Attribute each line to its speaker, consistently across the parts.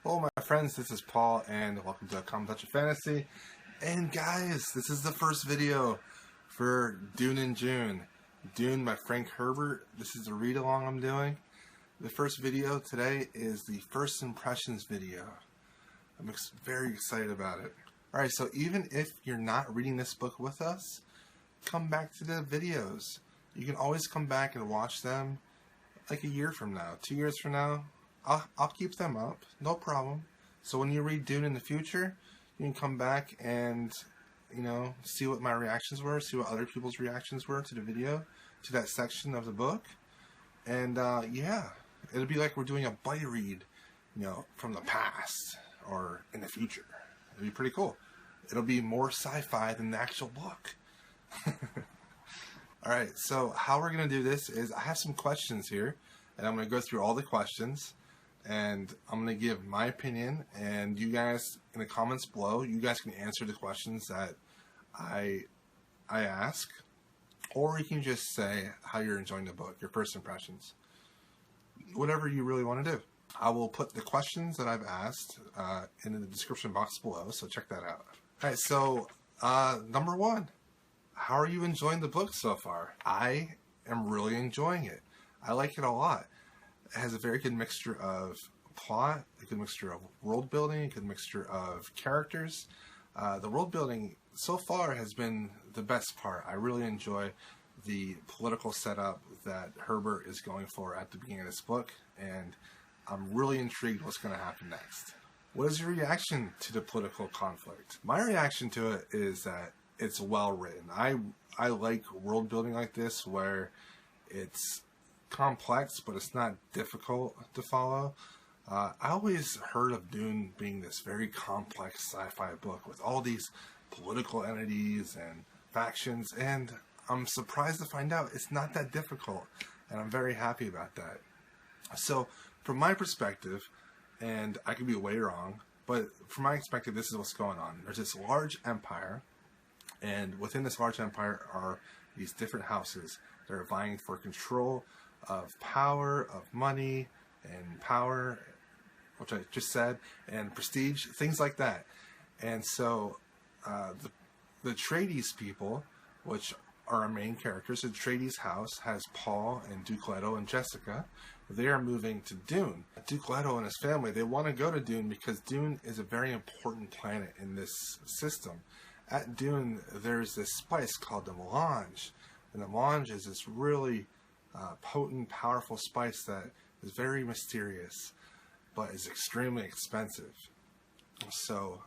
Speaker 1: Hello my friends, this is Paul and welcome to Common Touch of Fantasy. And guys, this is the first video for Dune in June. Dune by Frank Herbert. This is the read-along I'm doing. The first video today is the first impressions video. I'm very excited about it. Alright, so even if you're not reading this book with us, come back to the videos. You can always come back and watch them like a year from now, 2 years from now. I'll keep them up, no problem. So when you read Dune in the future, you can come back and, you know, see what my reactions were, see what other people's reactions were to the video, to that section of the book. And yeah, it'll be like we're doing a buddy read, you know, from the past or in the future. It'll be pretty cool. It'll be more sci-fi than the actual book. Alright, so how we're going to do this is I have some questions here, and I'm going to go through all the questions, and I'm going to give my opinion, and you guys, in the comments below, you guys can answer the questions that I ask, or you can just say how you're enjoying the book, your first impressions. Whatever you really want to do. I will put the questions that I've asked in the description box below, so check that out. Alright, so number one. How are you enjoying the book so far? I am really enjoying it. I like it a lot. It has a very good mixture of plot, a good mixture of world building, a good mixture of characters. The world building so far has been the best part. I really enjoy the political setup that Herbert is going for at the beginning of this book, and I'm really intrigued what's going to happen next. What is your reaction to the political conflict? My reaction to it is that it's well written. I like world building like this where it's complex but it's not difficult to follow. I always heard of Dune being this very complex sci-fi book with all these political entities and factions, and I'm surprised to find out it's not that difficult, and I'm very happy about that. So from my perspective, and I could be way wrong, but from my perspective this is what's going on. There's this large empire, and within this large empire are these different houses that are vying for control of power, of money, and power, which I just said, and prestige, things like that. And so the Atreides people, which are our main characters, the Atreides house has Paul and Duke Leto and Jessica. They are moving to Dune. Duke Leto and his family, they want to go to Dune because Dune is a very important planet in this system. At Dune, there's this spice called the melange, and the melange is this really potent, powerful spice that is very mysterious, but is extremely expensive. So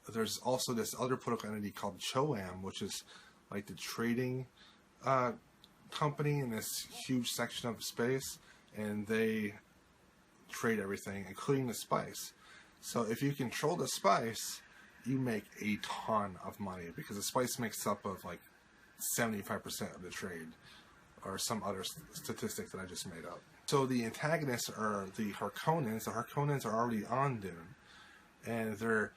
Speaker 1: there's also this other political entity called Choam, which is like the trading company in this huge section of space, and they trade everything, including the spice. So if you control the spice, you make a ton of money because the spice makes up of like 75% of the trade, or some other statistic that I just made up. So the antagonists are the Harkonnens. The Harkonnens are already on Dune, and they're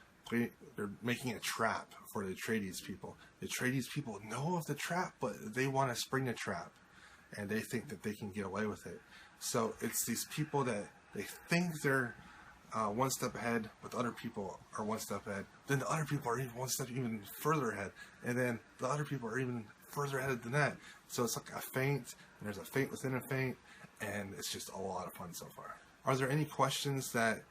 Speaker 1: making a trap for the Atreides people. The Atreides people know of the trap, but they want to spring the trap, and they think that they can get away with it. So it's these people that they think they're one step ahead, but the other people are one step ahead. Then the other people are even one step even further ahead, and then the other people are even further ahead than that. So it's like a feint, and there's a feint within a feint, and it's just a lot of fun so far. Are there any questions that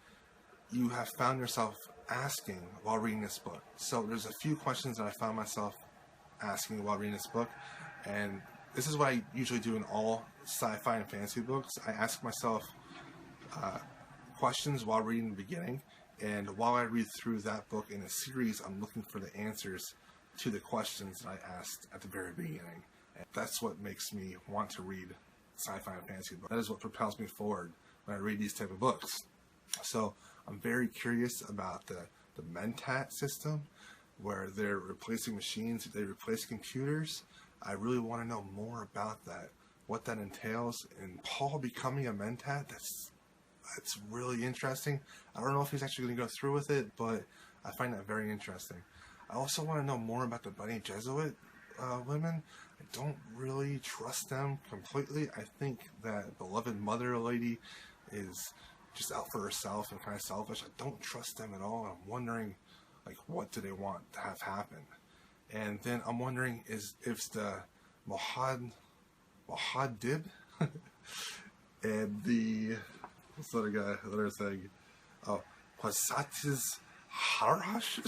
Speaker 1: you have found yourself asking while reading this book? So there's a few questions that I found myself asking while reading this book, and this is what I usually do in all sci-fi and fantasy books. I ask myself questions while reading the beginning, and while I read through that book in a series, I'm looking for the answers to the questions that I asked at the very beginning. And that's what makes me want to read sci-fi and fantasy books. That is what propels me forward when I read these type of books. So I'm very curious about the Mentats system, where they're replacing machines, they replace computers. I really want to know more about that, what that entails, and Paul becoming a Mentat. That's really interesting. I don't know if he's actually going to go through with it, but I find that very interesting. I also want to know more about the Bene Gesserit women. I don't really trust them completely. I think that beloved mother lady is just out for herself and kind of selfish. I don't trust them at all. I'm wondering, like, what do they want to have happen? And then I'm wondering if the Mohadib and the, what's the other guy, the other thing, Pasatiz Harash,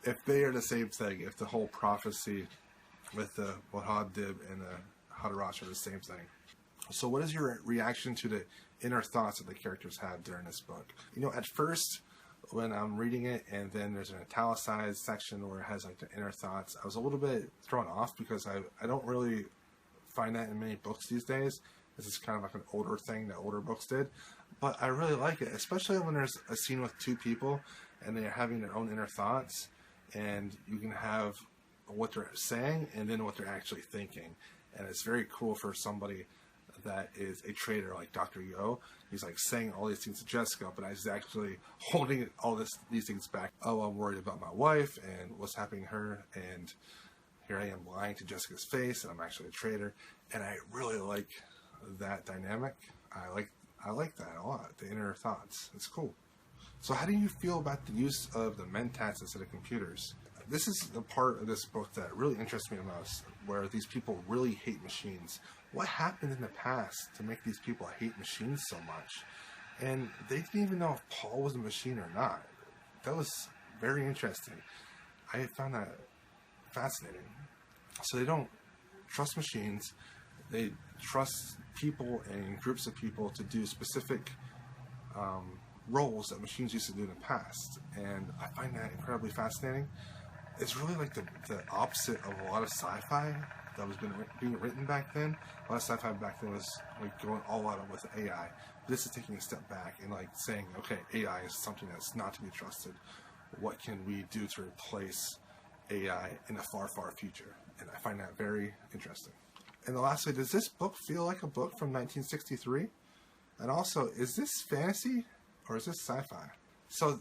Speaker 1: if they are the same thing, if the whole prophecy with the Mohadib and the Hadarash are the same thing. So what is your reaction to the inner thoughts that the characters have during this book? You know, at first, when I'm reading it and then there's an italicized section where it has like the inner thoughts, I was a little bit thrown off because I don't really find that in many books these days. This is kind of like an older thing that older books did. But I really like it, especially when there's a scene with two people and they're having their own inner thoughts, and you can have what they're saying and then what they're actually thinking. And it's very cool for somebody that is a traitor like Dr. Yo. He's like saying all these things to Jessica, but he's actually holding all these things back. Oh, I'm worried about my wife and what's happening to her, and here I am lying to Jessica's face, and I'm actually a traitor. And I really like that dynamic. I like that a lot, the inner thoughts. It's cool. So how do you feel about the use of the Mentats instead of computers? This is the part of this book that really interests me the most, where these people really hate machines. What happened in the past to make these people hate machines so much? And they didn't even know if Paul was a machine or not. That was very interesting. I found that fascinating. So they don't trust machines. They trust people and groups of people to do specific roles that machines used to do in the past. And I find that incredibly fascinating. It's really like the opposite of a lot of sci-fi that was being written back then. A lot of sci-fi back then was like going all out with AI. This is taking a step back and like saying, okay, AI is something that's not to be trusted. What can we do to replace AI in the far, far future? And I find that very interesting. And lastly, does this book feel like a book from 1963? And also, is this fantasy or is this sci-fi? So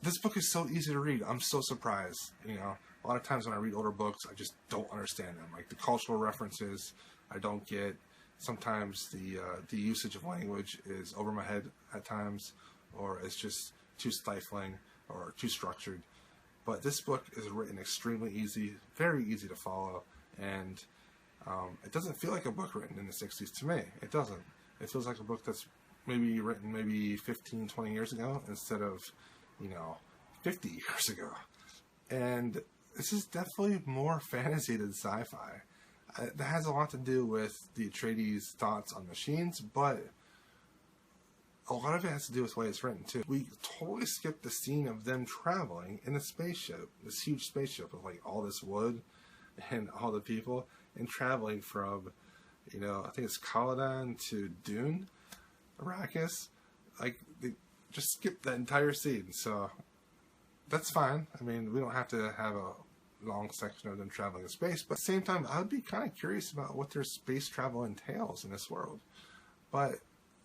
Speaker 1: this book is so easy to read. I'm so surprised. You know, a lot of times when I read older books, I just don't understand them. Like the cultural references, I don't get. Sometimes the usage of language is over my head at times, or it's just too stifling or too structured. But this book is written extremely easy, very easy to follow, and it doesn't feel like a book written in the 60s to me. It doesn't. It feels like a book that's maybe written maybe 15, 20 years ago instead of, 50 years ago. And this is definitely more fantasy than sci-fi. That has a lot to do with the Atreides' thoughts on machines, but a lot of it has to do with the way it's written too. We totally skipped the scene of them traveling in a spaceship, this huge spaceship with like all this wood and all the people, and traveling from, I think it's Caladan to Dune, Arrakis. Like, they just skipped that entire scene, so that's fine. I mean, we don't have to have a long section of them traveling in space, but at the same time, I would be kind of curious about what their space travel entails in this world. But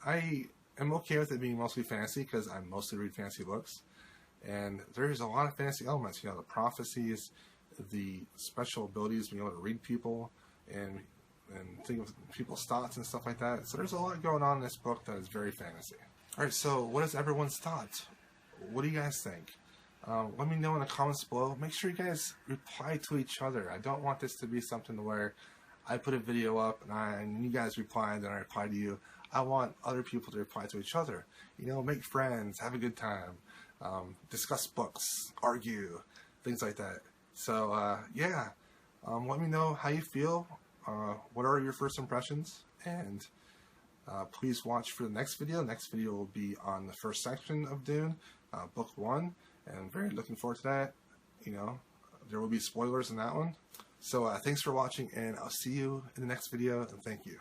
Speaker 1: I am okay with it being mostly fantasy because I mostly read fantasy books, and there's a lot of fantasy elements. The prophecies, the special abilities, being able to read people and think of people's thoughts and stuff like that. So there's a lot going on in this book that is very fantasy. Alright, so what is everyone's thoughts? What do you guys think? Let me know in the comments below. Make sure you guys reply to each other. I don't want this to be something where I put a video up and you guys reply and then I reply to you. I want other people to reply to each other. Make friends, have a good time, discuss books, argue, things like that. So, yeah. Let me know how you feel. What are your first impressions? And please watch for the next video. Next video will be on the first section of Dune, book 1. And I'm very looking forward to that. There will be spoilers in that one. So thanks for watching, and I'll see you in the next video, and thank you.